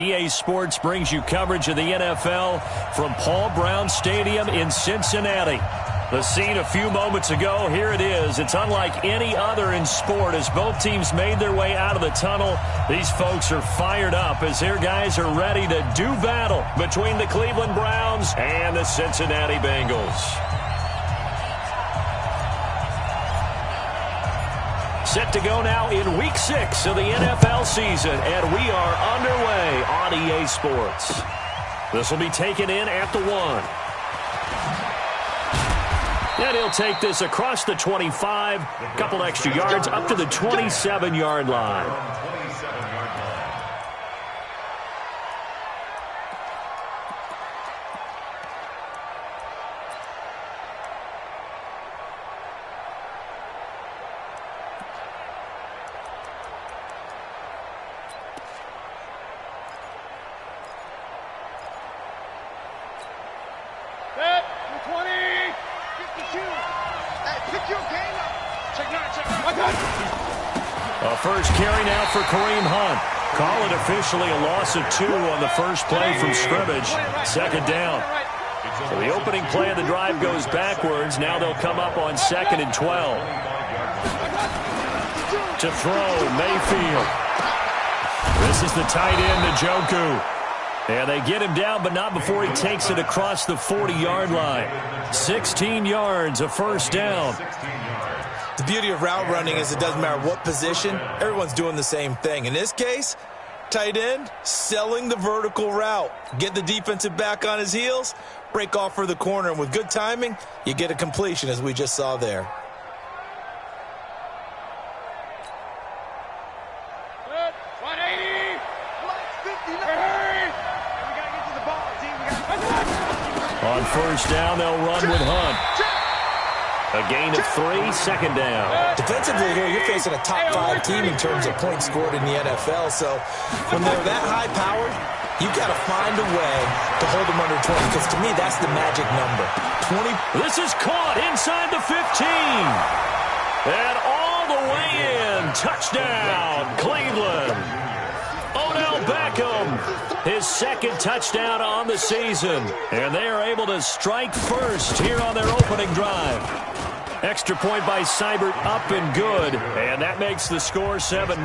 EA Sports brings you coverage of the NFL from Paul Brown Stadium in Cincinnati. The scene a few moments ago, here it is. It's unlike any other in sport as both teams made their way out of the tunnel. These folks are fired up as their guys are ready to do battle between the Cleveland Browns and the Cincinnati Bengals. Set to go now in Week 6 of the NFL season, and we are underway on EA Sports. This will be taken in at the 1. And he'll take this across the 25, couple extra yards up to the 27-yard line. A first carry now for Kareem Hunt. Call it officially a loss of 2 on the first play from scrimmage. Second down. So the opening play of the drive goes backwards. Now they'll come up on 2nd and 12. To throw, Mayfield. This is the tight end, Njoku. And they get him down, but not before he takes it across the 40-yard line. 16 yards, a first down. The beauty of route running is it doesn't matter what position, everyone's doing the same thing. In this case, tight end, selling the vertical route. Get the defensive back on his heels, break off for the corner, and with good timing, you get a completion as we just saw there. On first down, they'll run with Hunt. A gain of 3, second down. Defensively here, you're facing a top 5 team in terms of points scored in the NFL. So when they're that high-powered, you've got to find a way to hold them under 20. Because to me, that's the magic number. 20. This is caught inside the 15. And all the way in. Touchdown, Cleveland. Odell Beckham, his second touchdown on the season. And they are able to strike first here on their opening drive. Extra point by Seibert, up and good. And that makes the score 7-0.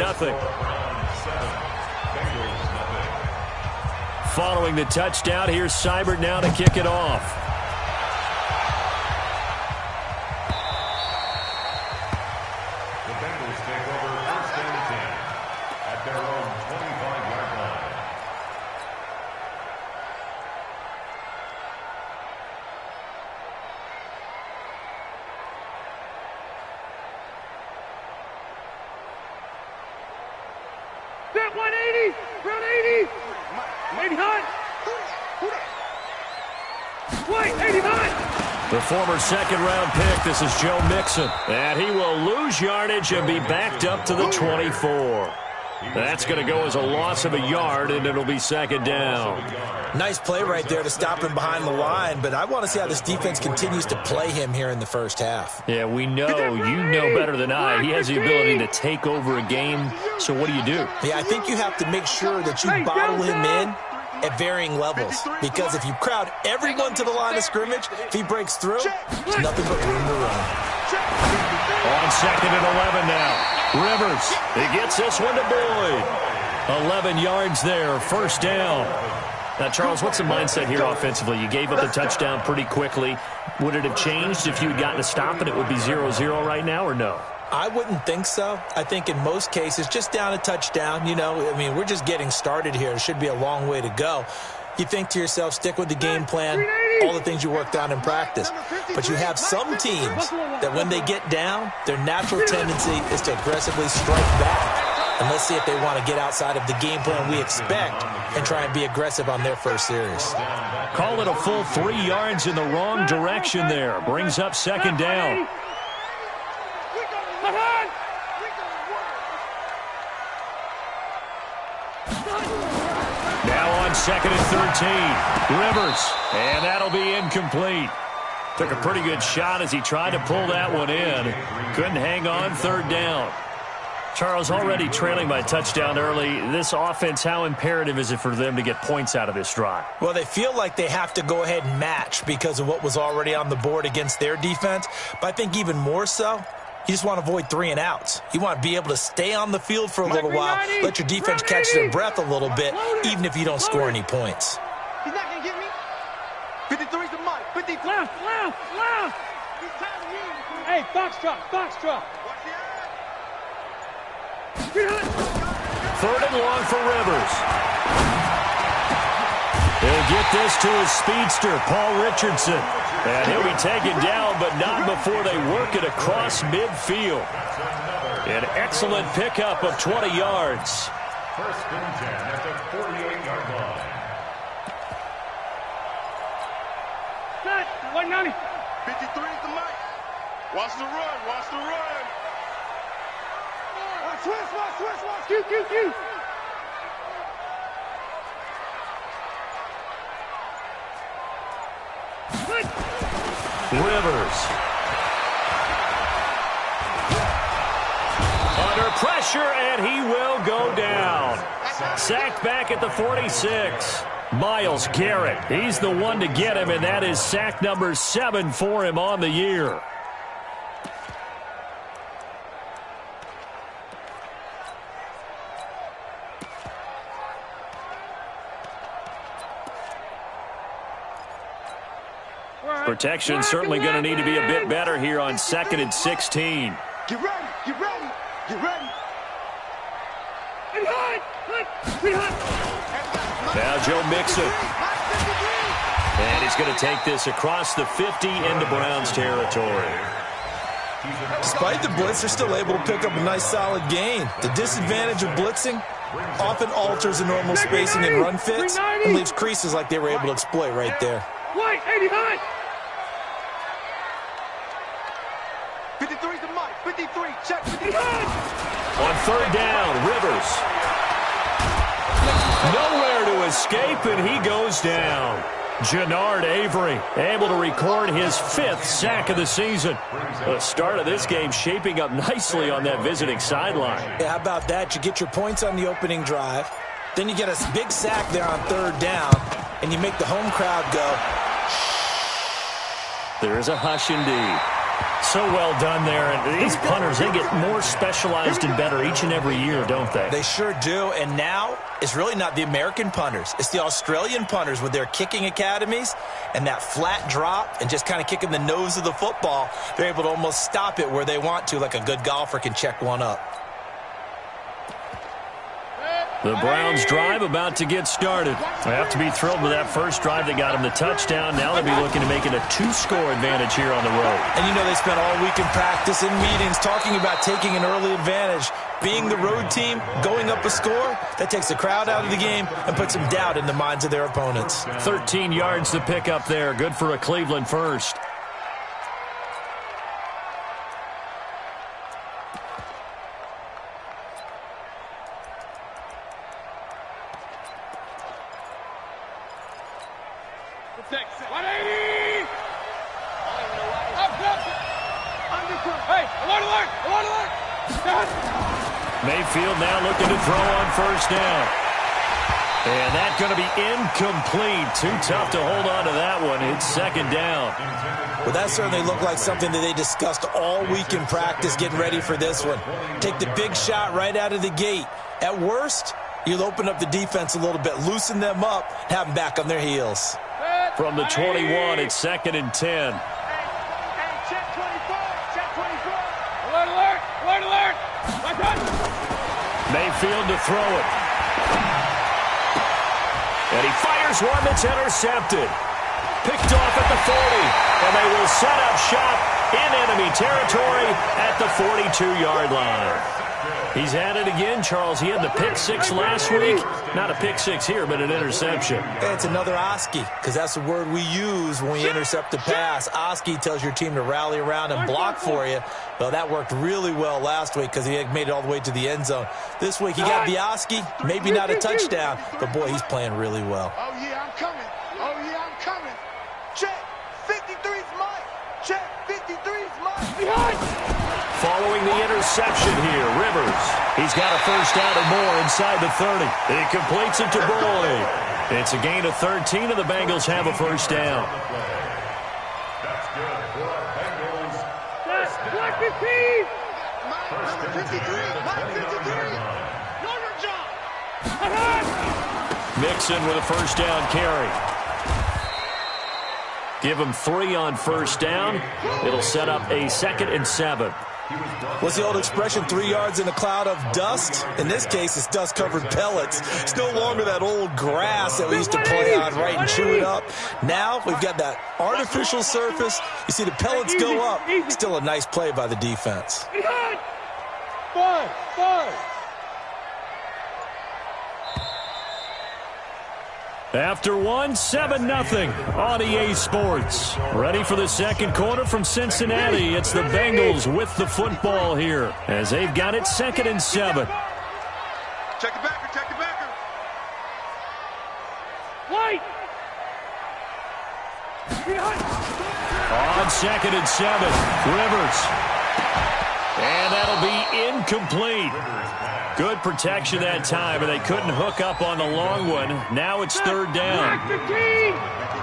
Following the touchdown, here's Seibert now to kick it off. The Bengals take over first and 10 at their own 25-yard line. That 180, round 80, 89, wait, 89. The former second-round pick, this is Joe Mixon. And he will lose yardage and be backed up to the 24. That's going to go as a loss of a yard, and it'll be second down. Nice play right there to stop him behind the line, but I want to see how this defense continues to play him here in the first half. Yeah, we know, you know better than I. He has the ability to take over a game, so what do? Yeah, I think you have to make sure that you bottle him in at varying levels, because if you crowd everyone to the line of scrimmage, if he breaks through, there's nothing but room to run. On 2nd and 11 now. Rivers, he gets this one to Boyd. 11 yards there, first down. Now, Charles, what's the mindset here offensively? You gave up the touchdown pretty quickly. Would it have changed if you had gotten a stop and it would be 0-0 right now, or no? I wouldn't think so. I think in most cases, just down a touchdown, we're just getting started here. It should be a long way to go. You think to yourself, stick with the game plan, all the things you worked on in practice. But you have some teams that when they get down, their natural tendency is to aggressively strike back. And let's see if they want to get outside of the game plan we expect and try and be aggressive on their first series. Call it a full 3 yards in the wrong direction there. Brings up second down. Now on 2nd and 13. Rivers, and that'll be incomplete. Took a pretty good shot as he tried to pull that one in. Couldn't hang on, third down. Charles, already trailing by touchdown early. This offense, how imperative is it for them to get points out of this drive? Well, they feel like they have to go ahead and match because of what was already on the board against their defense. But I think even more so, you just want to avoid 3 and outs. You want to be able to stay on the field for a little while, let your defense catch their breath a little bit, even if you don't score any points. He's not going to get me. 53's the mark. 50. Left. Hey, box truck. Third and long for Rivers. He'll get this to his speedster, Paul Richardson. And he'll be taken down, but not before they work it across midfield. An excellent pickup of 20 yards. First and 10 at the 48-yard line. Set. 190. 53's the mark. Watch the run. Watch. Q. Rivers. Under pressure, and he will go down. Sacked back at the 46. Myles Garrett, he's the one to get him, and that is sack number 7 for him on the year. Protection certainly going to need to be a bit better here on 2nd and 16. Get ready. Now Joe Mixon. And he's going to take this across the 50 into Browns territory. Despite the blitz, they're still able to pick up a nice solid gain. The disadvantage of blitzing often alters the normal spacing and run fits and leaves creases like they were able to exploit right there. White, 80 high. 53's the mark. 53. Check. 53. On third down, Rivers. Nowhere to escape, and he goes down. Jannard Avery able to record his 5th sack of the season. The start of this game shaping up nicely on that visiting sideline. Yeah, how about that? You get your points on the opening drive. Then you get a big sack there on third down, and you make the home crowd go. There's a hush indeed. So well done there. And these punters, they get more specialized and better each and every year, don't they? They sure do. And now it's really not the American punters. It's the Australian punters with their kicking academies and that flat drop and just kind of kicking the nose of the football. They're able to almost stop it where they want to, like a good golfer can check one up. The Browns drive about to get started. They have to be thrilled with that first drive that got them the touchdown. Now they'll be looking to make it a 2-score advantage here on the road. And you know they spent all week in practice and meetings talking about taking an early advantage. Being the road team, going up a score, that takes the crowd out of the game and puts some doubt in the minds of their opponents. 13 yards to pick up there. Good for a Cleveland first. Mayfield now looking to throw on first down. And that's going to be incomplete. Too tough to hold on to that one. It's 2nd down. Well, that certainly looked like something that they discussed all week in practice getting ready for this one. Take the big shot right out of the gate. At worst, you'll open up the defense a little bit, loosen them up, have them back on their heels. From the 21, it's 2nd and 10. Check 24. Alert. Mayfield to throw it. And he fires one that's intercepted. Picked off at the 40. And they will set up shop in enemy territory at the 42-yard line. He's at it again, Charles. He had the pick 6 last week. Not a pick 6 here, but an interception. It's another Oski, because that's the word we use when we intercept the pass. Oski tells your team to rally around and block for you. Well, that worked really well last week because he had made it all the way to the end zone. This week he got the Oski, maybe not a touchdown, but boy, he's playing really well. Oh, yeah, I'm coming. Check. 53's mine. Check. 53's mine. Behind. following the interception here. Rivers, he's got a first down or more inside the 30. He completes it to Boyd. It's a gain of 13, and the Bengals have a first down. That's good for our Bengals. That's 15. Number 53. Mike 53. Yonder job. Mixon with a first down carry. Give him 3 on first down. It'll set up a 2nd and 7. What's the old expression, 3 yards in a cloud of dust? In this case, it's dust-covered pellets. It's no longer that old grass that we used to play on, right, and chew it up. Now we've got that artificial surface. You see the pellets go up. Still a nice play by the defense. 5. After 1, 7-0 on EA Sports. Ready for the second quarter from Cincinnati. It's the Bengals with the football here as they've got it 2nd and 7. Check the backer, check the backer. White. On 2nd and 7, Rivers. And that'll be incomplete. Good protection that time, and they couldn't hook up on the long one. Now it's 3rd down.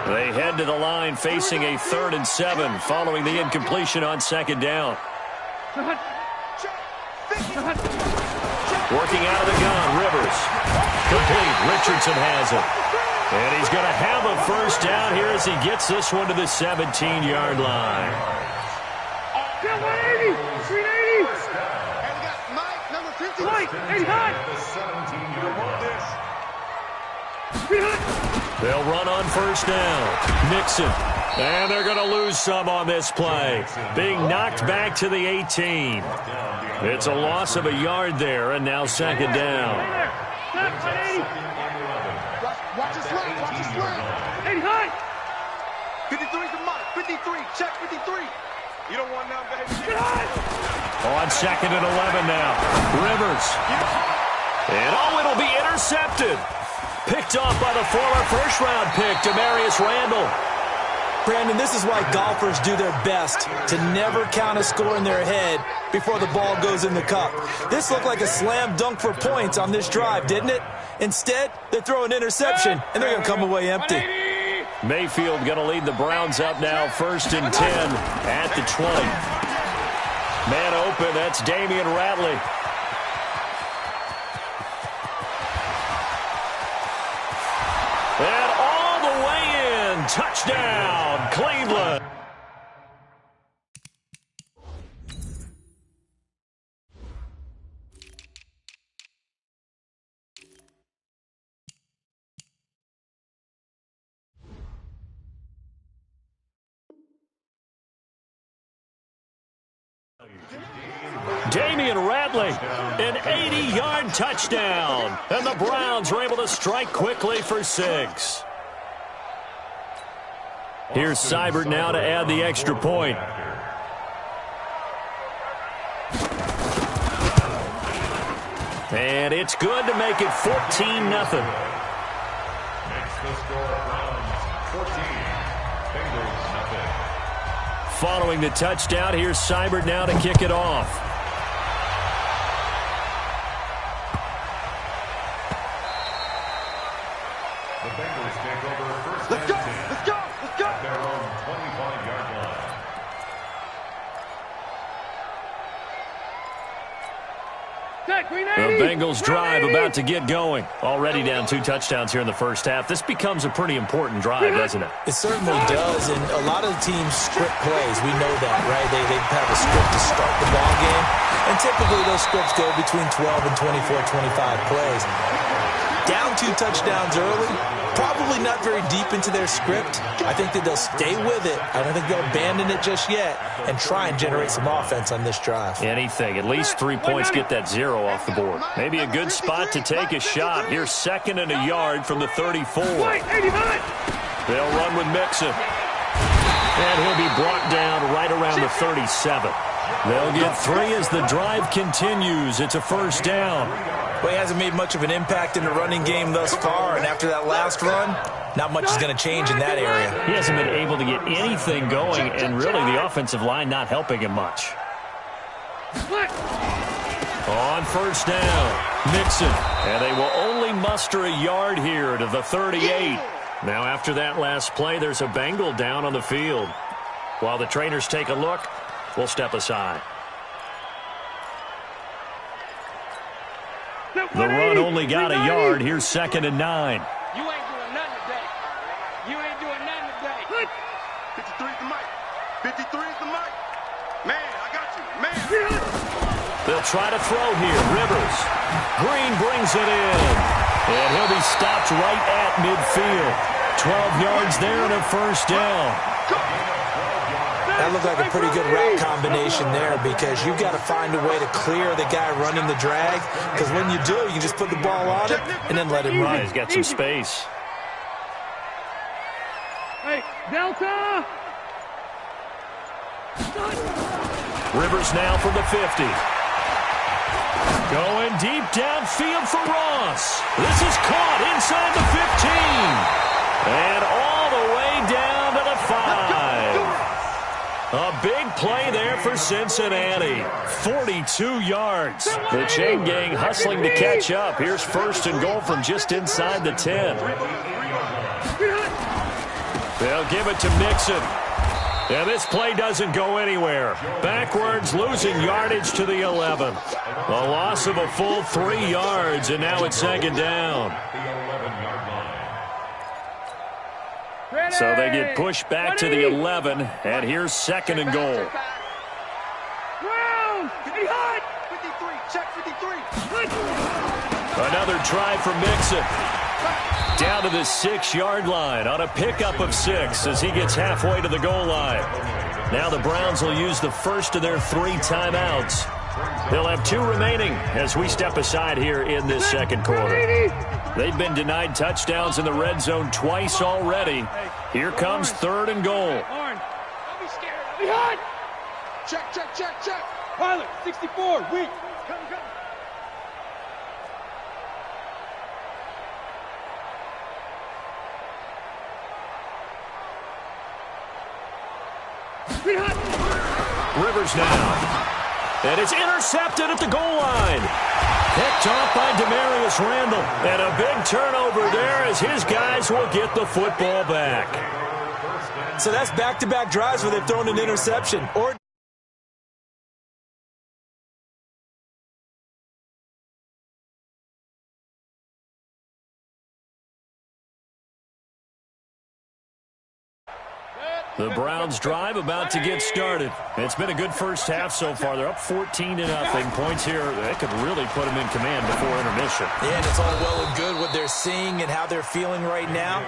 They head to the line facing a 3rd and 7 following the incompletion on 2nd down. Working out of the gun, Rivers. Complete. Richardson has it. And he's going to have a first down here as he gets this one to the 17-yard line. 180. 380. White, 80 high. They'll run on first down. Nixon. And they're going to lose some on this play. Being knocked back to the 18. It's a loss of a yard there, and now 2nd down. Watch his slant, watch his slant. 80 high. 53's the mark. 53, check 53. You don't want now, baby. On 2nd and 11 now. Rivers. And it'll be intercepted. Picked off by the former first-round pick, Demarius Randall. Brandon, this is why golfers do their best to never count a score in their head before the ball goes in the cup. This looked like a slam dunk for points on this drive, didn't it? Instead, they throw an interception, and they're going to come away empty. Mayfield going to lead the Browns up now, 1st and 10 at the 20. Man open, that's Damian Ratley. And all the way in, touchdown, Cleveland. Damian Ratley, an 80-yard touchdown. And the Browns were able to strike quickly for 6. Here's Seibert now to add the extra point. And it's good to make it 14-0. Makes the score Browns 14. Bengals nothing. Following the touchdown, here's Seibert now to kick it off. The Bengals take over first Let's go, and 10 let's go, let's go. at their own 25-yard line. The Bengals drive about to get going. Already down 2 touchdowns here in the first half. This becomes a pretty important drive, doesn't it? It certainly does, and a lot of the teams script plays. We know that, right? They have a script to start the ball game, and typically those scripts go between 12 and 24, 25 plays. Down 2 touchdowns early, probably not very deep into their script. I think that they'll stay with it. I don't think they'll abandon it just yet and try and generate some offense on this drive. Anything. At least 3 points, get that 0 off the board. Maybe a good spot to take a shot. Here's 2nd and a yard from the 34. They'll run with Mixon. And he'll be brought down right around the 37. They'll get 3 as the drive continues. It's a first down. Well, he hasn't made much of an impact in the running game thus far, and after that last run, not much is going to change in that area. He hasn't been able to get anything going, and really the offensive line not helping him much. On first down, Mixon. And they will only muster a yard here to the 38. Now after that last play, there's a Bengal down on the field. While the trainers take a look, we'll step aside. The run only got a yard. Here's 2nd and 9. You ain't doing nothing today. You ain't doing nothing today. 53 is the mic. 53 is the mic. Man, I got you. Man. They'll try to throw here. Rivers. Green brings it in. And he'll be stopped right at midfield. 12 yards there and a first down. That looked like a pretty good route combination there because you've got to find a way to clear the guy running the drag, because when you do, you just put the ball on him and then let him run. He's got some space. Hey, Delta! Rivers now from the 50. Going deep downfield for Ross. This is caught inside the 15. And all the way down to the 5. A big play there for Cincinnati. 42 yards. The chain gang hustling to catch up. Here's 1st and goal from just inside the 10. They'll give it to Mixon. And this play doesn't go anywhere. Backwards, losing yardage to the 11. A loss of a full 3 yards, and now it's 2nd down. So they get pushed back to the 11, and here's 2nd and goal. Round! Hey, hot! 53, check 53. Another try for Mixon. Down to the 6-yard line on a pickup of 6 as he gets halfway to the goal line. Now the Browns will use the first of their 3 timeouts. They'll have 2 remaining as we step aside here in this 2nd quarter. They've been denied touchdowns in the red zone twice already. Here comes 3rd and goal. Orange, don't be scared. Hey, hot! Check, check, check, check. Pilot, 64, weak. Come. Hey, hot! Rivers now. And it's intercepted at the goal line. Picked off by Demarius Randall. And a big turnover there as his guys will get the football back. So that's back-to-back drives where they've thrown an interception. Or the Browns drive about to get started. It's been a good first half so far. They're up 14-0. Points here, they could really put them in command before intermission. yeah, and it's all well and good what they're seeing and how they're feeling right now.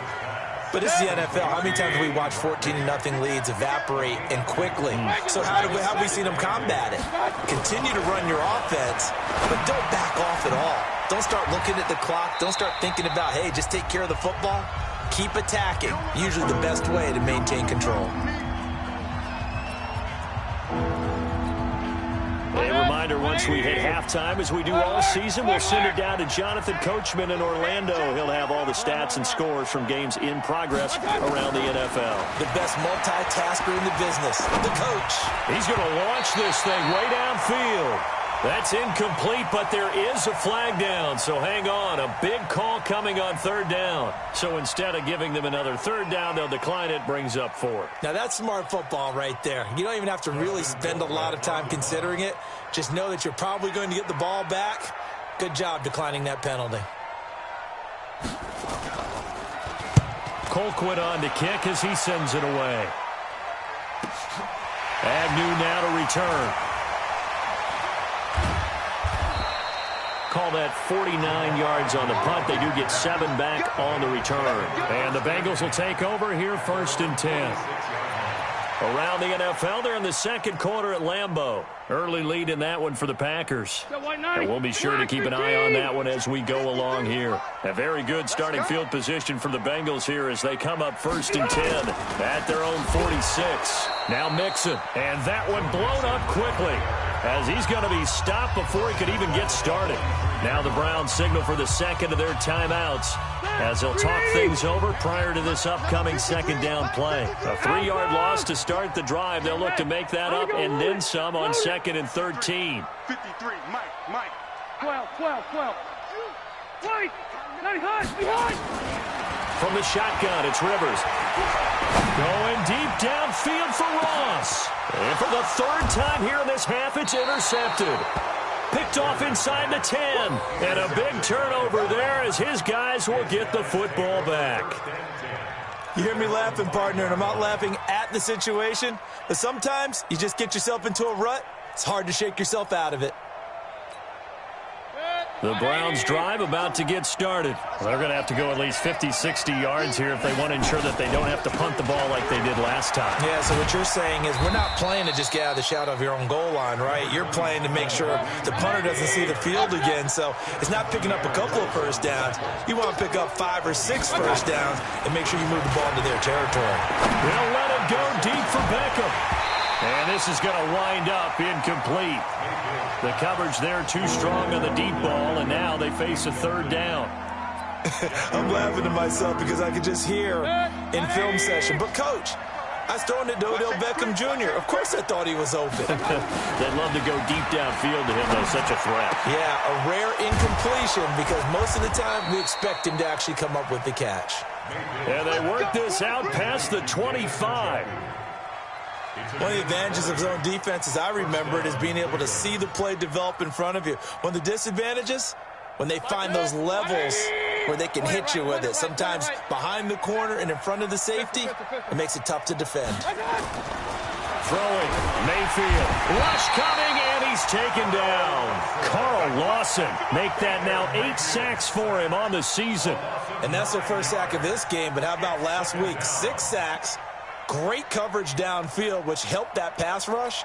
But this is the NFL. How many times have we watched 14-0 leads evaporate and quickly? So how have we seen them combat it? Continue to run your offense, but don't back off at all. Don't start looking at the clock. Don't start thinking about, hey, just take care of the football. Keep attacking. Usually the best way to maintain control. A reminder, once we hit halftime, as we do all season, we'll send it down to Jonathan Coachman in Orlando. He'll have all the stats and scores from games in progress around the NFL. The best multitasker in the business, the coach. He's going to launch this thing way downfield. That's incomplete, but there is a flag down, so hang on. A big call coming on 3rd down. So instead of giving them another 3rd down, they'll decline it, brings up 4th. Now that's smart football right there. You don't even have to really spend a lot of time considering it. Just know that you're probably going to get the ball back. Good job declining that penalty. Colquitt on to kick as he sends it away. Agnew now to return. Call that 49 yards on the punt. They do get 7 back on the return. And the Bengals will take over here 1st and 10. Around the NFL, they're in the 2nd quarter at Lambeau. Early lead in that one for the Packers. And we'll be sure to keep an eye on that one as we go along here. A very good starting field position for the Bengals here as they come up 1st and 10 at their own 46. Now Mixon, and that one blown up quickly. as he's going to be stopped before he could even get started. Now the Browns signal for the second of their timeouts as they'll talk things over prior to this upcoming second down play. A 3-yard loss to start the drive. They'll look to make that up and then some on 2nd and 13. 53, Mike. 12. Wait! Behind! From the shotgun, it's Rivers. Going deep downfield for Ross. And for the 3rd time here in this half, it's intercepted. Picked off inside the 10. And a big turnover there as his guys will get the football back. You hear me laughing, partner, and I'm not laughing at the situation. But sometimes you just get yourself into a rut. It's hard to shake yourself out of it. The Browns drive about to get started. They're going to have to go at least 50, 60 yards here if they want to ensure that they don't have to punt the ball like they did last time. Yeah, so what you're saying is we're not playing to just get out of the shadow of your own goal line, right? You're playing to make sure the punter doesn't see the field again. So it's not picking up a couple of first downs. You want to pick up 5 or 6 first downs and make sure you move the ball into their territory. They'll let it go deep for Beckham. And this is going to wind up incomplete. The coverage there too strong on the deep ball, and now they face a 3rd down. I'm laughing to myself because I could just hear in film session. But, Coach, I was throwing it to Odell Beckham Jr. Of course I thought he was open. They'd love to go deep downfield to him, though. Such a threat. Yeah, a rare incompletion because most of the time we expect him to actually come up with the catch. And they work this out past the 25. One of the advantages of zone defense, as I remember it, is being able to see the play develop in front of you. One of the disadvantages, when they find those levels where they can hit you with it, sometimes behind the corner and in front of the safety, it makes it tough to defend. Throwing, Mayfield, rush coming, and he's taken down. Carl Lawson make that now 8 sacks for him on the season. And that's their first sack of this game, but how about last week? 6 sacks. Great coverage downfield, which helped that pass rush.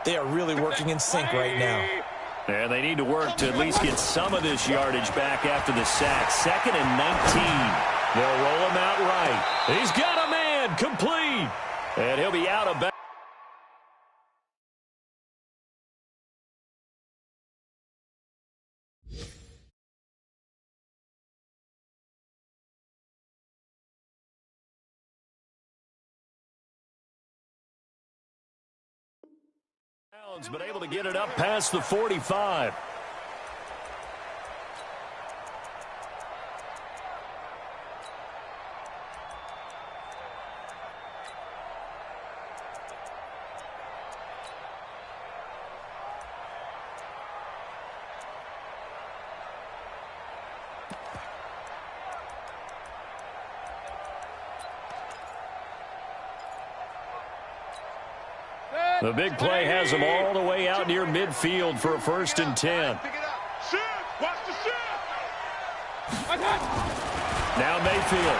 They are really working in sync right now. And they need to work to at least get some of this yardage back after the sack. 2nd and 19. They'll roll him out right. He's got a man, complete. And he'll be out of bounds. But able to get it up past the 45. The big play has them all the way out near midfield for a 1st and 10. Watch the shift. Now Mayfield.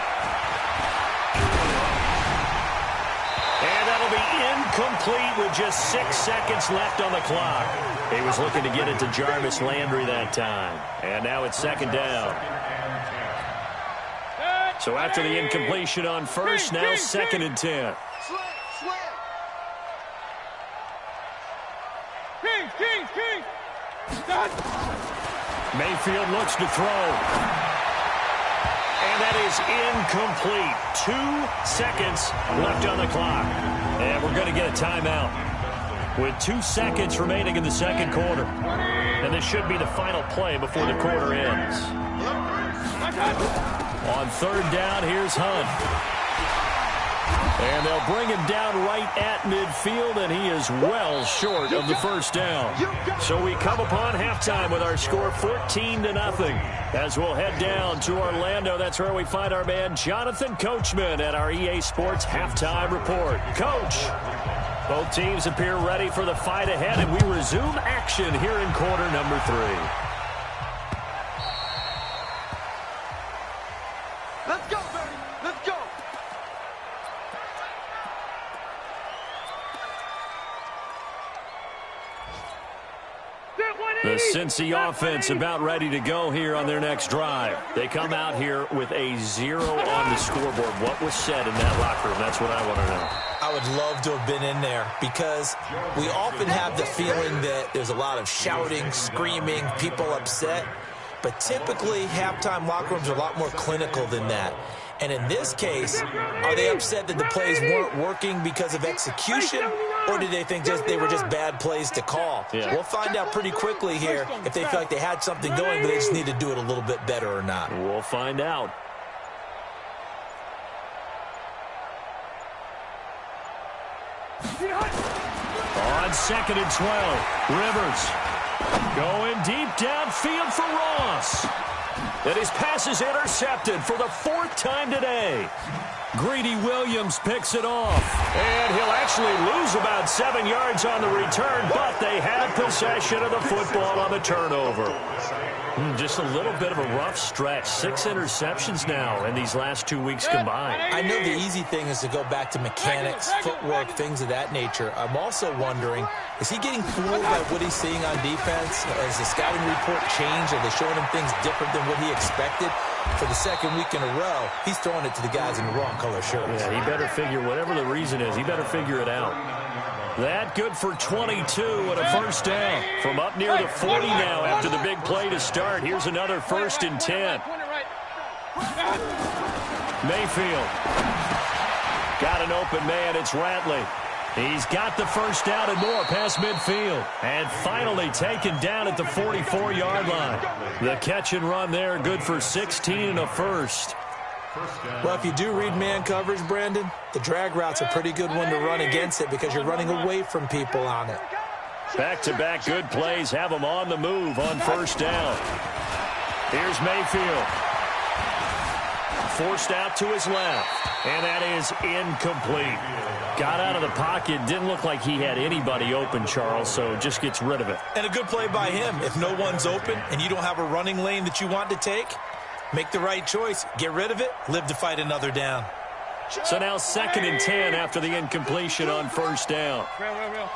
And that'll be incomplete with just 6 seconds left on the clock. He was looking to get it to Jarvis Landry that time. And now it's 2nd down. So after the incompletion on 1st, now 2nd and 10. Mayfield looks to throw. And that is incomplete. 2 seconds left on the clock. And we're going to get a timeout with 2 seconds remaining in the 2nd quarter. And this should be the final play before the quarter ends. On 3rd down, here's Hunt. And they'll bring him down right at midfield, and he is well short of the 1st down. So we come upon halftime with our score 14-0 as we'll head down to Orlando. That's where we find our man Jonathan Coachman at our EA Sports Halftime Report. Coach, both teams appear ready for the fight ahead, and we resume action here in quarter number 3. Let's go, baby. Let's go. The The Cincy offense about ready to go here on their next drive. They come out here with a 0 on the scoreboard. What was said in that locker room? That's what I want to know. I would love to have been in there because we often have the feeling that there's a lot of shouting, screaming, people upset. But typically, halftime locker rooms are a lot more clinical than that. And in this case, are they upset that the plays weren't working because of execution? Or did they think they were just bad plays to call? Yeah. We'll find out pretty quickly here if they feel like they had something going, but they just need to do it a little bit better or not. We'll find out. On 2nd and 12, Rivers going deep downfield for Ross. And his pass is intercepted for the 4th time today. Greedy Williams picks it off. And he'll actually lose about 7 yards on the return, but they have possession of the football on the turnover. Just a little bit of a rough stretch. 6 interceptions now in these last 2 weeks combined. I know the easy thing is to go back to mechanics, footwork, things of that nature. I'm also wondering, is he getting fooled by what he's seeing on defense? Has the scouting report changed? Are they showing him things different than what he expected? For the 2nd week in a row, he's throwing it to the guys in the wrong color shirts. Yeah, he better figure, whatever the reason is, he better figure it out. That good for 22 and a 1st down. From up near the 40 now after the big play to start. Here's another 1st and 10. Mayfield. Got an open man. It's Ratley. He's got the 1st down and more past midfield. And finally taken down at the 44-yard line. The catch and run there, good for 16 and a 1st. Well, if you do read man coverage, Brandon, the drag route's a pretty good one to run against it because you're running away from people on it. Back-to-back good plays have them on the move on 1st down. Here's Mayfield. Forced out to his left, and that is incomplete. Got out of the pocket, didn't look like he had anybody open, Charles, so just gets rid of it. And a good play by him. If no one's open and you don't have a running lane that you want to take, make the right choice. Get rid of it. Live to fight another down. So now 2nd and 10 after the incompletion on 1st down. Real.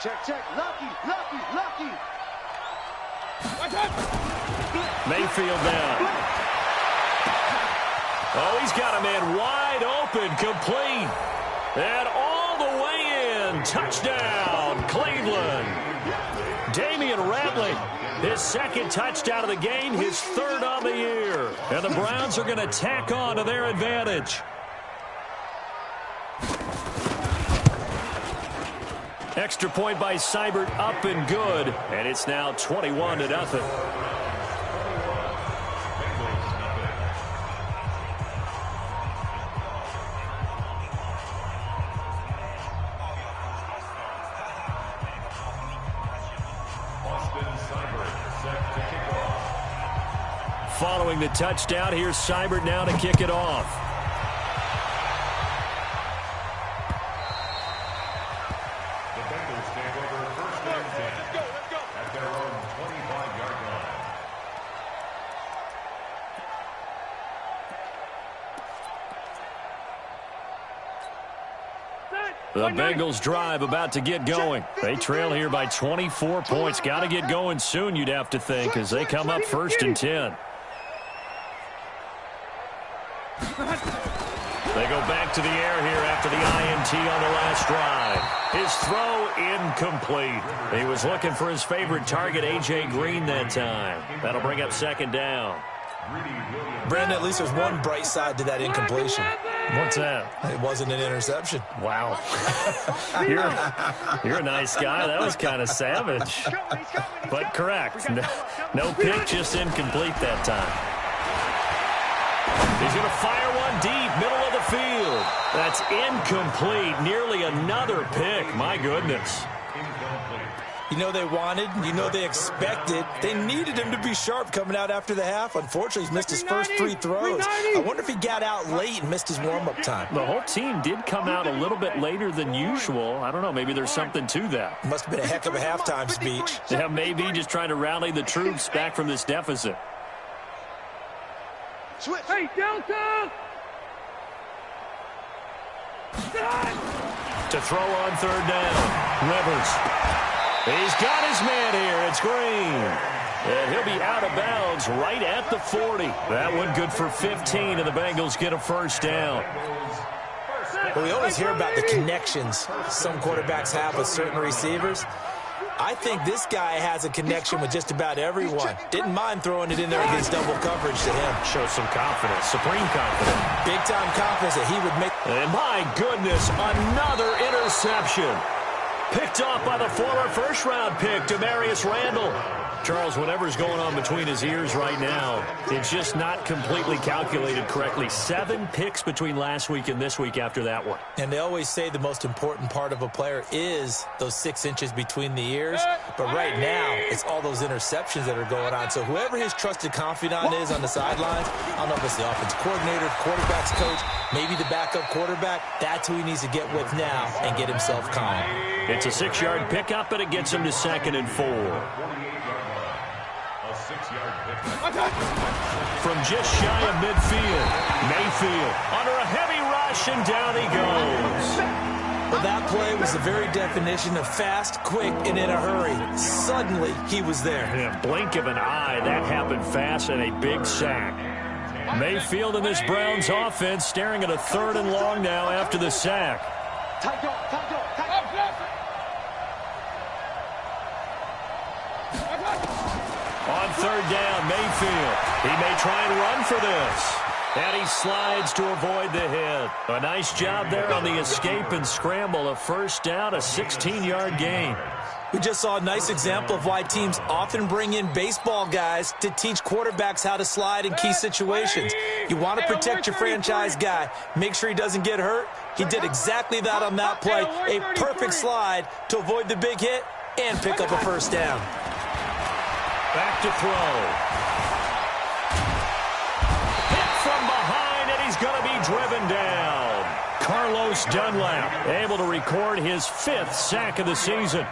Check. Lucky. Mayfield down. Oh, he's got a man wide open, complete. And all the way in. Touchdown, Cleveland. Damian Ratley. His 2nd touchdown of the game, his 3rd on the year. And the Browns are going to tack on to their advantage. Extra point by Seibert, up and good. And it's now 21-0. Following the touchdown, here's Seibert now to kick it off. The Bengals take over 1st and 10 at their own 25-yard line. The Bengals drive about to get going. They trail here by 24 points. Got to get going soon, you'd have to think, as they come up 1st and 10. They go back to the air here after the INT on the last drive. His throw incomplete. He was looking for his favorite target, A.J. Green, that time. That'll bring up 2nd down. Brandon, at least there's one bright side to that incompletion. What's that? It wasn't an interception. Wow. You're a nice guy. That was kind of savage. But correct. No pick, just incomplete that time. He's going to fire one deep, middle of the field. That's incomplete. Nearly another pick. My goodness. You know they wanted, you know they expected. They needed him to be sharp coming out after the half. Unfortunately, he's missed his first 3 throws. I wonder if he got out late and missed his warm-up time. The whole team did come out a little bit later than usual. I don't know, maybe there's something to that. Must have been a heck of a halftime speech. Yeah, maybe just trying to rally the troops back from this deficit. Switch. Hey, Delta! To throw on 3rd down. Rivers. He's got his man here. It's Green. And he'll be out of bounds right at the 40. That one good for 15, and the Bengals get a first down. Well, we always hear about the connections some quarterbacks have with certain receivers. I think this guy has a connection with just about everyone. Didn't mind throwing it in there against double coverage to him. Shows some confidence, supreme confidence. Big-time confidence that he would make. And my goodness, another interception. Picked off by the former first-round pick, Demarius Randall. Charles, whatever's going on between his ears right now, it's just not completely calculated correctly. 7 picks between last week and this week after that one. And they always say the most important part of a player is those 6 inches between the ears. But right now, it's all those interceptions that are going on. So whoever his trusted confidant is on the sidelines, I don't know if it's the offensive coordinator, quarterback's coach, maybe the backup quarterback, that's who he needs to get with now and get himself calm. It's a 6-yard pickup, and it gets him to 2nd and 4. From just shy of midfield, Mayfield under a heavy rush, and down he goes. Well, that play was the very definition of fast, quick, and in a hurry. Suddenly, he was there. In a blink of an eye, that happened fast, and a big sack. Mayfield in this Browns offense staring at a 3rd and long now after the sack. On 3rd down, Mayfield. He may try and run for this. And he slides to avoid the hit. A nice job there on the escape and scramble. A first down, a 16-yard gain. We just saw a nice example of why teams often bring in baseball guys to teach quarterbacks how to slide in key situations. You want to protect your franchise guy. Make sure he doesn't get hurt. He did exactly that on that play. A perfect slide to avoid the big hit and pick up a first down. Back to throw. Hit from behind, and he's going to be driven down. Carlos Dunlap able to record his 5th sack of the season.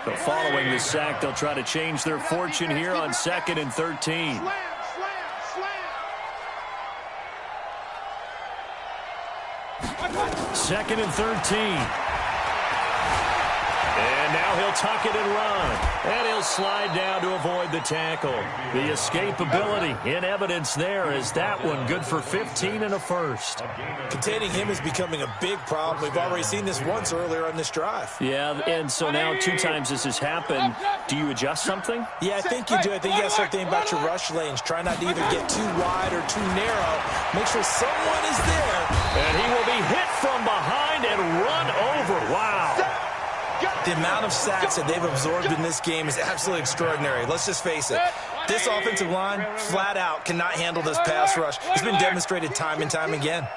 But following the sack, they'll try to change their fortune here on 2nd and 13. Second and 13. And now he'll tuck it and run. And he'll slide down to avoid the tackle. The escapability in evidence there is that one good for 15 and a first. Containing him is becoming a big problem. We've already seen this once earlier on this drive. Yeah, and so now 2 times this has happened. Do you adjust something? Yeah, I think you do. I think you got to start thinking about your rush lanes. Try not to either get too wide or too narrow. Make sure someone is there. And he will be hit from behind and run over. Wow. The amount of sacks that they've absorbed in this game is absolutely extraordinary. Let's just face it. This offensive line, flat out, cannot handle this pass rush. It's been demonstrated time and time again.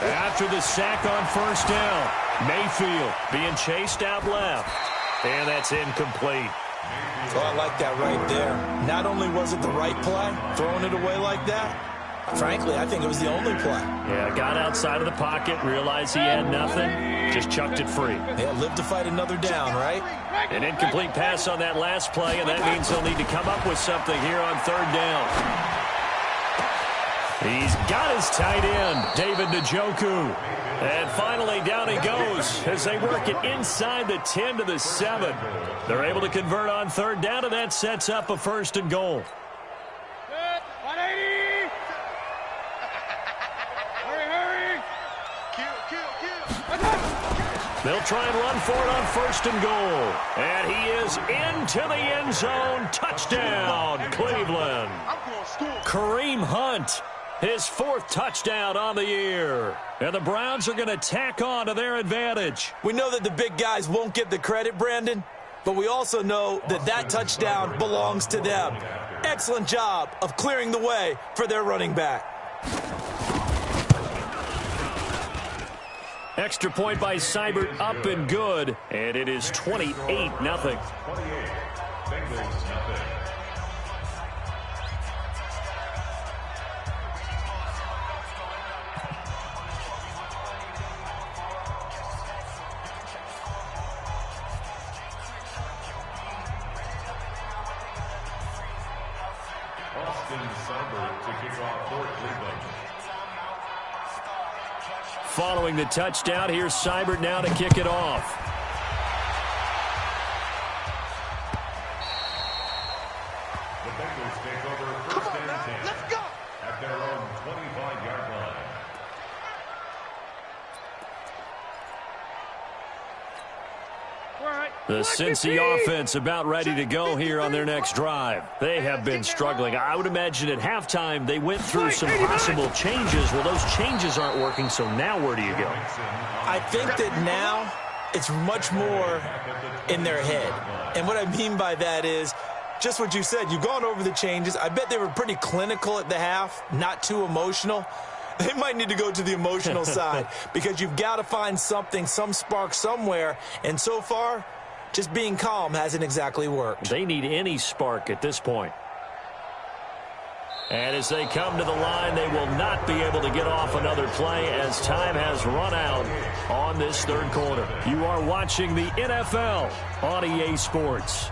After the sack on first down, Mayfield being chased out left. And that's incomplete. Oh, I like that right there. Not only was it the right play, throwing it away like that, frankly, I think it was the only play. Yeah, got outside of the pocket, realized he had nothing, just chucked it free. Yeah, live to fight another down, right? An incomplete pass on that last play, and that means he'll need to come up with something here on 3rd down. He's got his tight end, David Njoku. And finally, down he goes as they work it inside the 10 to the 7. They're able to convert on 3rd down, and that sets up a 1st and goal. They'll try and run for it on 1st and goal. And he is into the end zone. Touchdown, Cleveland. Kareem Hunt, his 4th touchdown on the year. And the Browns are going to tack on to their advantage. We know that the big guys won't get the credit, Brandon, but we also know that that touchdown belongs to them. Excellent job of clearing the way for their running back. Extra point by Seibert, up and good, and it is 28-0. 28, Bengals nothing. Following the touchdown, here's Seibert now to kick it off. The Cincy offense about ready to go here on their next drive. They have been struggling. I would imagine at halftime they went through some possible changes. Well, those changes aren't working, so now where do you go? I think that now it's much more in their head. And what I mean by that is just what you said. You've gone over the changes. I bet they were pretty clinical at the half, not too emotional. They might need to go to the emotional side because you've got to find something, some spark somewhere. And so far, just being calm hasn't exactly worked. They need any spark at this point. And as they come to the line, they will not be able to get off another play as time has run out on this third quarter. You are watching the NFL on EA Sports.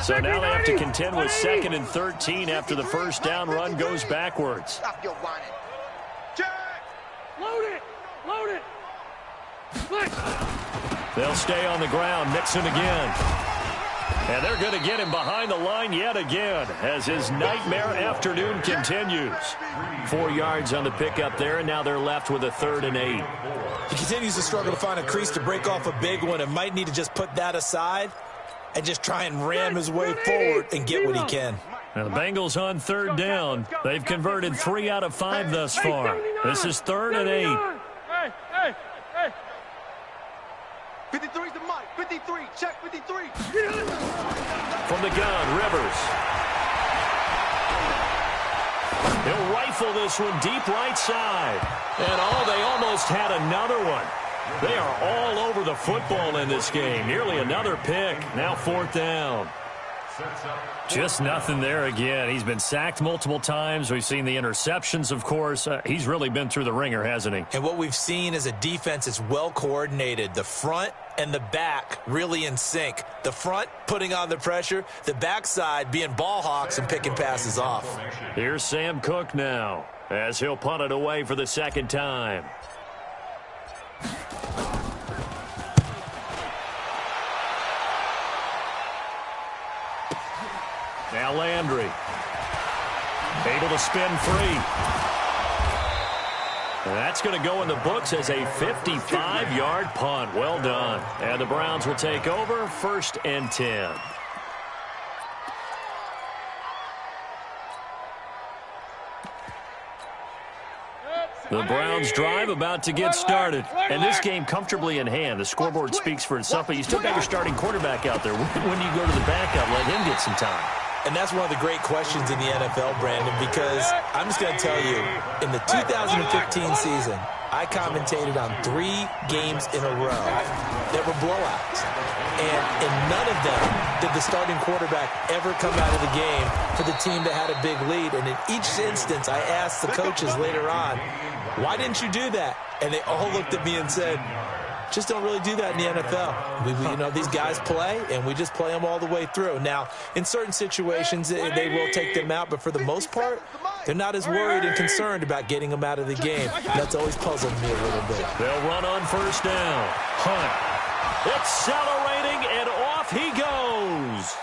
So now they have to contend with 2nd and 13 after the first down run goes backwards. Stop your whining. Check. Load it. Load it. They'll stay on the ground. Mixon again. And they're going to get him behind the line yet again as his nightmare afternoon continues. 4 yards on the pickup there, and now they're left with a 3rd and 8. He continues to struggle to find a crease to break off a big one and might need to just put that aside and just try and ram his way forward and get what he can. Now the Bengals on 3rd down. They've converted 3 out of 5 thus far. This is 3rd and 8. Hey, hey, hey. 53's the mic. 53. Check 53. From the gun, Rivers. He'll rifle this one deep right side. And they almost had another one. They are all over the football in this game. Nearly another pick. Now 4th down. Just nothing there again. He's been sacked multiple times. We've seen the interceptions, of course. He's really been through the ringer, hasn't he? And what we've seen is a defense that's well coordinated. The front and the back really in sync. The front putting on the pressure. The backside being ball hawks and picking passes off. Here's Sam Cook now as he'll punt it away for the 2nd time. Now Landry, able to spin free. And that's going to go in the books as a 55-yard punt. Well done. And the Browns will take over 1st and 10. The Browns drive about to get started. And this game comfortably in hand. The scoreboard speaks for itself, but you still got your starting quarterback out there. When you go to the backup, let him get some time. And that's one of the great questions in the NFL, Brandon, because I'm just going to tell you, in the 2015 season, I commentated on 3 games in a row that were blowouts. And in none of them did the starting quarterback ever come out of the game for the team that had a big lead. And in each instance, I asked the coaches later on, why didn't you do that? And they all looked at me and said, just don't really do that in the NFL. These guys play, and we just play them all the way through. Now, in certain situations, they will take them out, but for the most part, they're not as worried and concerned about getting them out of the game. That's always puzzled me a little bit. They'll run on 1st down. Hunt. Accelerating, and off he goes.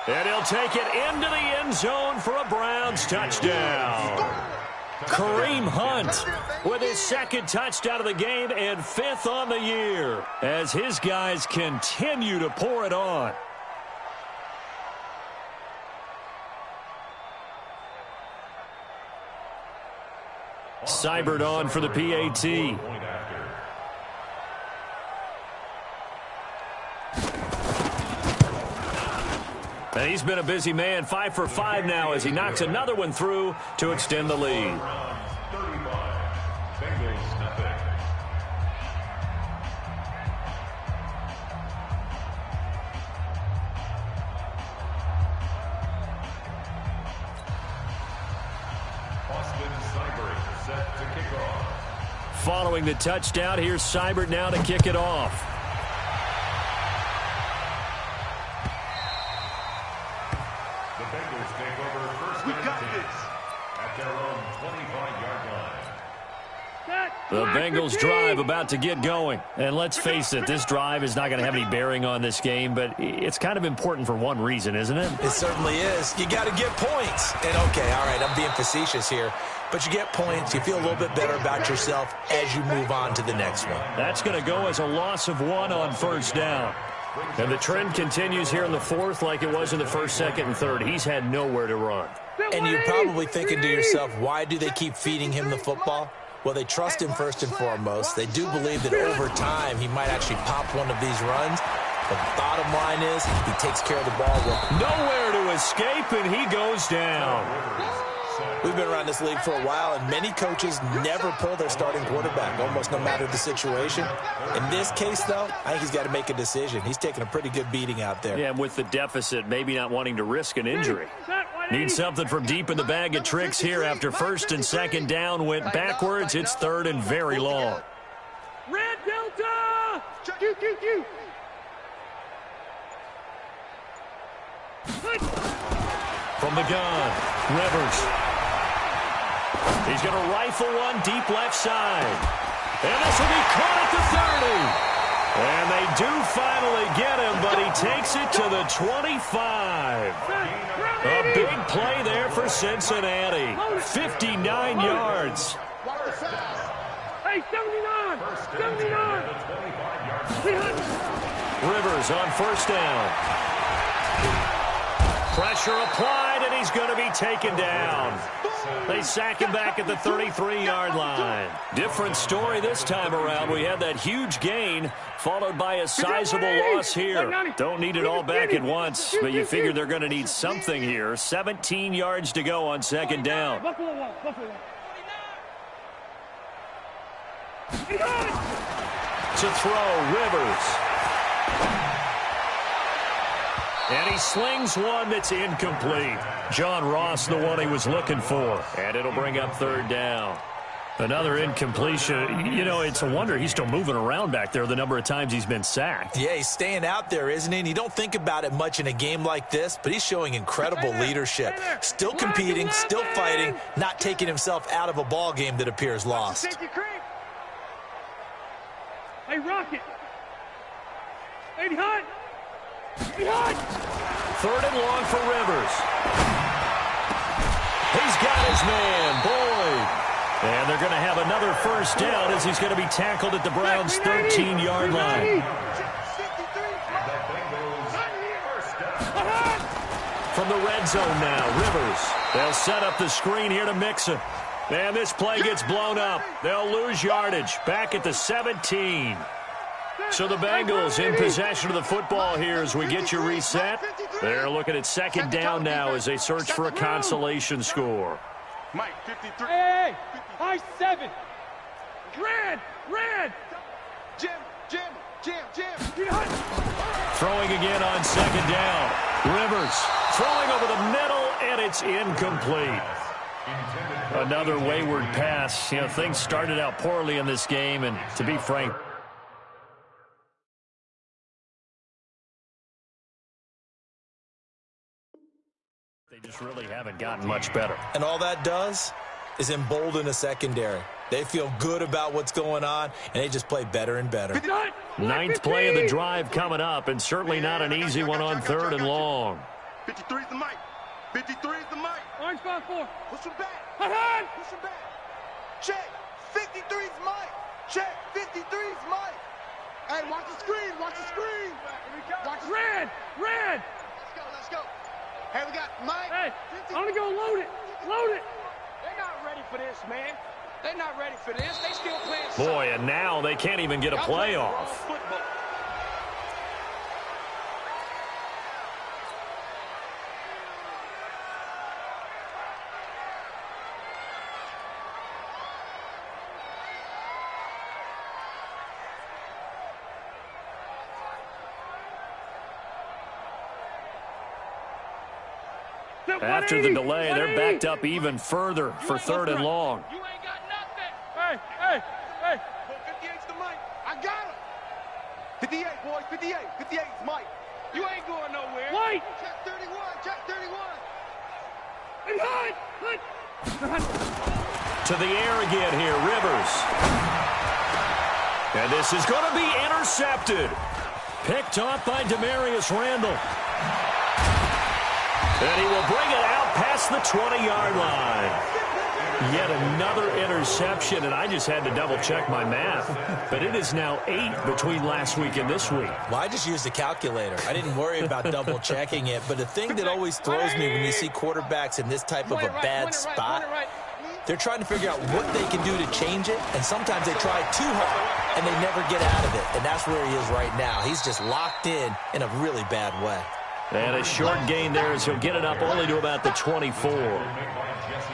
And he'll take it into the end zone for a Browns touchdown. Kareem Hunt with his 2nd touchdown of the game and 5th on the year as his guys continue to pour it on. Seibert on for the PAT. And he's been a busy man, 5 for 5 now as he knocks another one through to extend the lead. 35. Bengals nothing. Austin Seibert set to kick off. Following the touchdown, here's Seibert now to kick it off. The Bengals take over 1st and 10 at their own 25-yard line. Set. The Bengals drive about to get going. And let's face it, this drive is not going to have any bearing on this game, but it's kind of important for one reason, isn't it? It certainly is. You got to get points. And okay, all right, I'm being facetious here, but you get points, you feel a little bit better about yourself as you move on to the next one. That's going to go as a loss of 1 on first down. And the trend continues here in the fourth like it was in the first, second, and third. He's had nowhere to run. And you're probably thinking to yourself, why do they keep feeding him the football? Well, they trust him first and foremost. They do believe that over time he might actually pop one of these runs. But the bottom line is he takes care of the ball well. Nowhere to escape, and he goes down. We've been around this league for a while, and many coaches never pull their starting quarterback, almost no matter the situation. In this case, though, I think he's got to make a decision. He's taking a pretty good beating out there. Yeah, with the deficit, maybe not wanting to risk an injury. Need something from deep in the bag of tricks here after first and second down went backwards. It's third and very long. Red Delta! Q, Q, Q. From the gun, Rivers. He's going to rifle one deep left side. And this will be caught at the 30. And they do finally get him, but he takes it to the 25. A big play there for Cincinnati. 59 yards. Hey, 79! 79! Rivers on first down. Pressure applied, and he's going to be taken down. They sack him back at the 33-yard line. Different story this time around. We had that huge gain, followed by a sizable loss here. Don't need it all back at once, but you figure they're going to need something here. 17 yards to go on second down. To throw, Rivers. And he slings one that's incomplete. John Ross, the one he was looking for. And it'll bring up third down. Another incompletion. You know, it's a wonder he's still moving around back there the number of times he's been sacked. Yeah, he's staying out there, isn't he? And you don't think about it much in a game like this, but he's showing incredible leadership. Still competing, still fighting, not taking himself out of a ball game that appears lost. Hey, Rocket. Hey, Hunt. Third and long for Rivers. He's got his man, Boyd. And they're going to have another first down as he's going to be tackled at the Browns' 13-yard line. From the red zone now, Rivers. They'll set up the screen here to Mixon. And this play gets blown up. They'll lose yardage. Back at the 17. So the Bengals in possession of the football here as we get you reset. They're looking at second down now as they search for a consolation score. Mike, 53. Hey, high 7. Red. Jim. Throwing again on second down. Rivers throwing over the middle, and it's incomplete. Another wayward pass. You know, things started out poorly in this game, and to be frank, they just really haven't gotten much better. And all that does is embolden a secondary. They feel good about what's going on, and they just play better and better. Ninth play of the drive coming up, and certainly not an easy one on third and long. 53 is the mic. 53 is the mic. Orange 5-4. Push him back. Hot. Push him back. Check. 53 is Mike. Check. 53 is Mike. Hey, watch the screen. Watch the screen. Watch the Red. Let's go. Hey, we got Mike. Hey, I'm going to go load it. They're not ready for this, man. They're not ready for this. They still playing. Boy, and now they can't even get a play off. Football. After the delay, they're backed up even further for third and long. You ain't got nothing. Hey. 58's the mic. I got him. 58, boys. 58. 58 is Mike. You ain't going nowhere. White. Check 31. Check 31. Hey, Hunt. To the air again here, Rivers. And this is going to be intercepted. Picked off by Demarius Randall. And he will bring it out past the 20-yard line. Yet another interception, and I just had to double-check my math. But it is now 8 between last week and this week. Well, I just used a calculator. I didn't worry about double-checking it. But the thing that always throws me when you see quarterbacks in this type of a bad spot, they're trying to figure out what they can do to change it, and sometimes they try too hard, and they never get out of it. And that's where he is right now. He's just locked in a really bad way. And a short gain there as he'll get it up only to about the 24.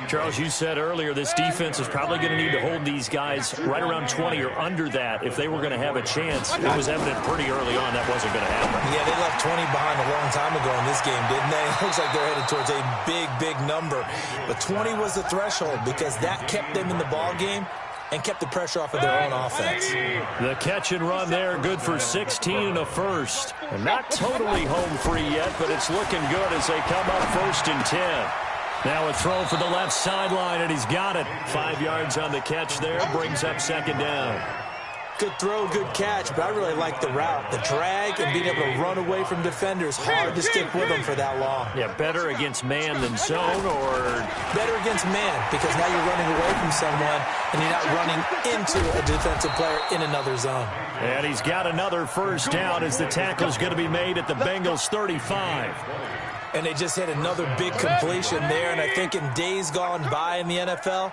Charles, you said earlier this defense is probably going to need to hold these guys right around 20 or under that if they were going to have a chance. It was evident pretty early on that wasn't going to happen. Yeah, they left 20 behind a long time ago in this game, didn't they? It looks like they're headed towards a big, big number. But 20 was the threshold because that kept them in the ball game and kept the pressure off of their own offense. The catch and run there, good for 16 and a first. And not totally home free yet, but it's looking good as they come up 1st and 10. Now a throw for the left sideline, and he's got it. 5 yards on the catch there, brings up 2nd down. Good throw, good catch, but I really like the route. The drag and being able to run away from defenders, hard to stick with them for that long. Yeah, better against man than zone, or? Better against man, because now you're running away from someone, and you're not running into a defensive player in another zone. And he's got another first down as the tackle's going to be made at the Bengals 35. And they just hit another big completion there, and I think in days gone by in the NFL,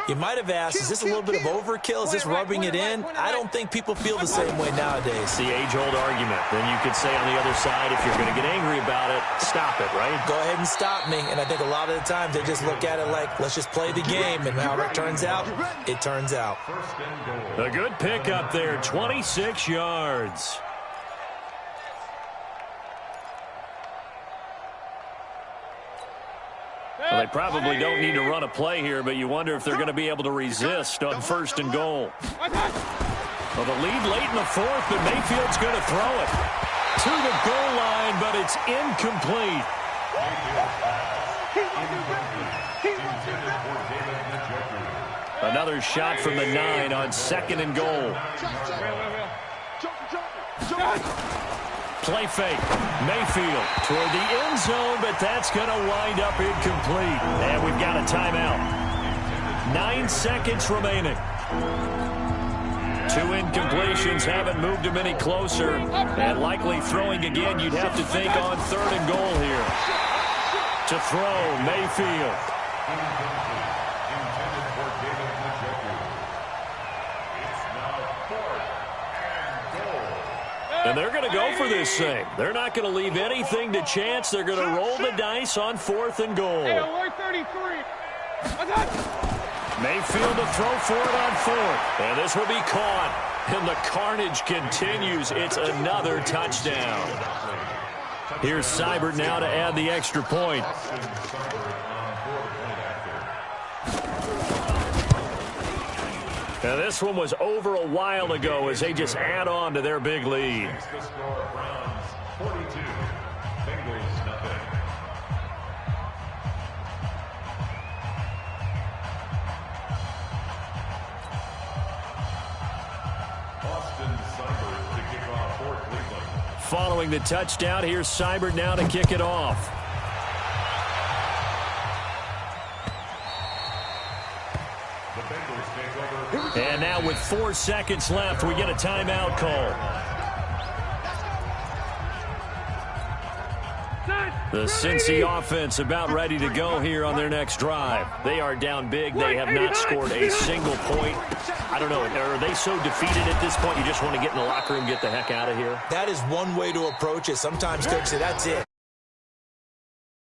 you might have asked, is this a little bit of overkill? Is this rubbing it in? I don't think people feel the same way nowadays. The age-old argument. Then you could say on the other side, if you're going to get angry about it, stop it, right? Go ahead and stop me. And I think a lot of the times they just look at it like, let's just play the game. And however it turns out, it turns out. A good pick up there, 26 yards. Well, they probably don't need to run a play here, but you wonder if they're going to be able to resist on 1st and goal. Well, the lead late in the 4th, but Mayfield's going to throw it to the goal line, but it's incomplete. Another shot from the 9 on 2nd and goal. Play fake. Mayfield toward the end zone, but that's going to wind up incomplete. And we've got a timeout. 9 seconds remaining. 2 incompletions haven't moved him any closer. And likely throwing again, you'd have to think on 3rd and goal here. To throw, Mayfield. And they're going to go for this thing. They're not going to leave anything to chance. They're going to roll the dice on 4th and goal. Mayfield to throw for it on 4th. And this will be caught. And the carnage continues. It's another touchdown. Here's Seibert now to add the extra point. Now this one was over a while ago as they just add on to their big lead. Following the touchdown, here's Seibert now to kick it off. And now with 4 seconds left, we get a timeout call. The Cincy offense about ready to go here on their next drive. They are down big. They have not scored a single point. I don't know. Are they so defeated at this point you just want to get in the locker room, get the heck out of here? That is one way to approach it. Sometimes coaches say, that's it.